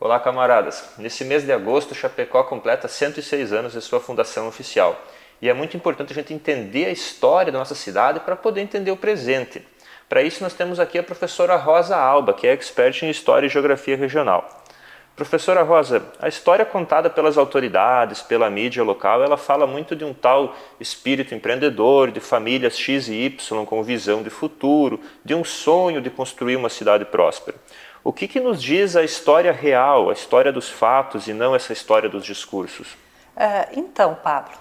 Olá, camaradas! Nesse mês de agosto, Chapecó completa 106 anos de sua fundação oficial. E é muito importante a gente entender a história da nossa cidade para poder entender o presente. Para isso, nós temos aqui a professora Rosa Alba, que é expert em História e Geografia Regional. Professora Rosa, a história contada pelas autoridades, pela mídia local, ela fala muito de um tal espírito empreendedor, de famílias X e Y com visão de futuro, de um sonho de construir uma cidade próspera. O que nos diz a história real, a história dos fatos e não essa história dos discursos? Então, Pablo,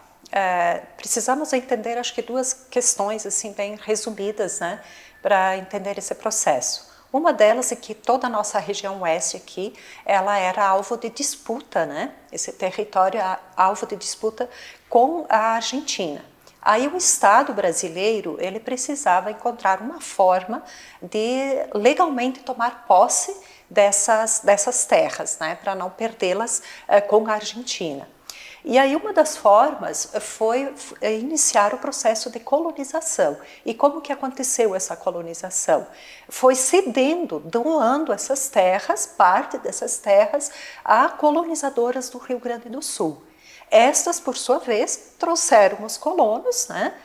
precisamos entender, acho que duas questões assim bem resumidas, né, para entender esse processo. Uma delas é que toda a nossa região oeste aqui, ela era alvo de disputa, né? Esse território é alvo de disputa com a Argentina. Aí o Estado brasileiro, ele precisava encontrar uma forma de legalmente tomar posse dessas terras, né? Para não perdê-las com a Argentina. E aí uma das formas foi iniciar o processo de colonização. E como que aconteceu essa colonização? Foi cedendo, doando essas terras, parte dessas terras, a colonizadoras do Rio Grande do Sul. Estas, por sua vez, trouxeram os colonos, né,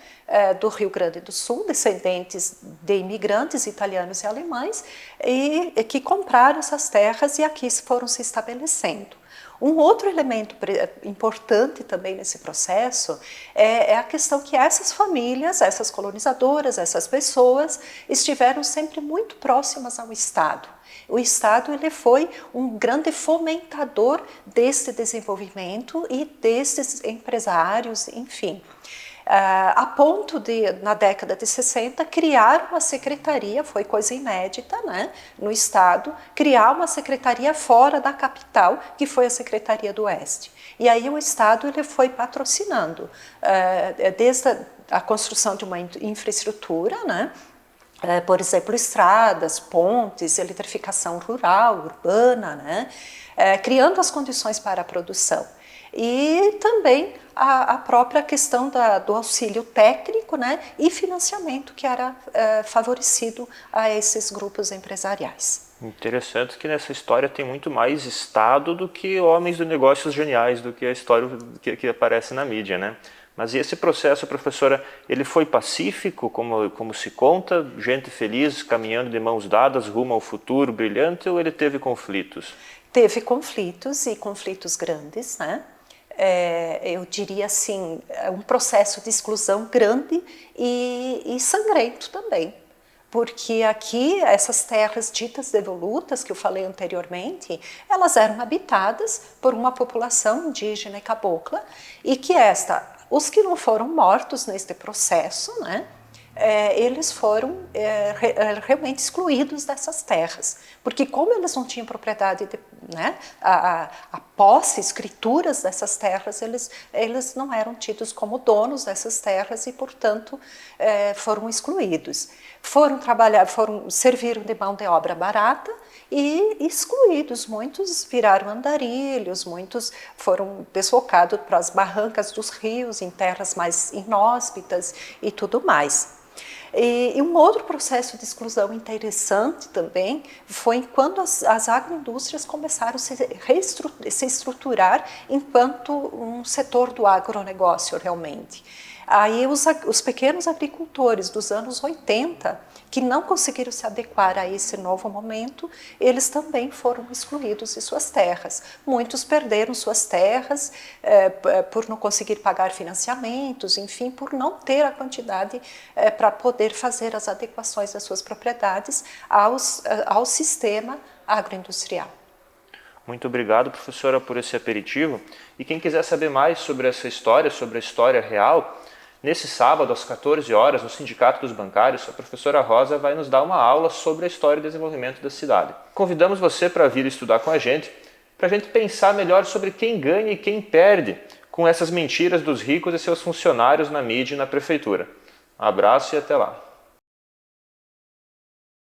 do Rio Grande do Sul, descendentes de imigrantes italianos e alemães, e que compraram essas terras e aqui foram se estabelecendo. Um outro elemento importante também nesse processo é a questão que essas famílias, essas colonizadoras, essas pessoas estiveram sempre muito próximas ao Estado. O Estado ele foi um grande fomentador desse desenvolvimento e desses empresários, enfim. A ponto de, na década de 60, criar uma secretaria, foi coisa inédita, né, no Estado, criar uma secretaria fora da capital, que foi a Secretaria do Oeste. E aí o Estado ele foi patrocinando, desde a construção de uma infraestrutura, né, por exemplo, estradas, pontes, eletrificação rural, urbana, né, criando as condições para a produção. E também a própria questão do auxílio técnico, né, e financiamento que era favorecido a esses grupos empresariais. Interessante que nessa história tem muito mais Estado do que homens de negócios geniais, do que a história que aparece na mídia, né? Mas e esse processo, professora, ele foi pacífico, como se conta, gente feliz, caminhando de mãos dadas rumo ao futuro brilhante, ou ele teve conflitos? Teve conflitos e conflitos grandes, né? Eu diria assim, um processo de exclusão grande e sangrento também. Porque aqui, essas terras ditas devolutas, que eu falei anteriormente, elas eram habitadas por uma população indígena e cabocla, e que os que não foram mortos neste processo, né, eles foram realmente excluídos dessas terras, porque como eles não tinham propriedade, né, a posse, escrituras dessas terras, eles não eram tidos como donos dessas terras e, portanto, foram excluídos. Serviram de mão de obra barata e excluídos. Muitos viraram andarilhos, muitos foram deslocados para as barrancas dos rios, em terras mais inóspitas e tudo mais. E um outro processo de exclusão interessante também foi quando as agroindústrias começaram a se estruturar enquanto um setor do agronegócio realmente. Aí os pequenos agricultores dos anos 80, que não conseguiram se adequar a esse novo momento, eles também foram excluídos de suas terras. Muitos perderam suas terras por não conseguir pagar financiamentos, enfim, por não ter a quantidade para poder fazer as adequações das suas propriedades ao sistema agroindustrial. Muito obrigado, professora, por esse aperitivo. E quem quiser saber mais sobre essa história, sobre a história real, nesse sábado, às 14 horas, no Sindicato dos Bancários, a professora Rosa vai nos dar uma aula sobre a história e desenvolvimento da cidade. Convidamos você para vir estudar com a gente pensar melhor sobre quem ganha e quem perde com essas mentiras dos ricos e seus funcionários na mídia e na prefeitura. Um abraço e até lá.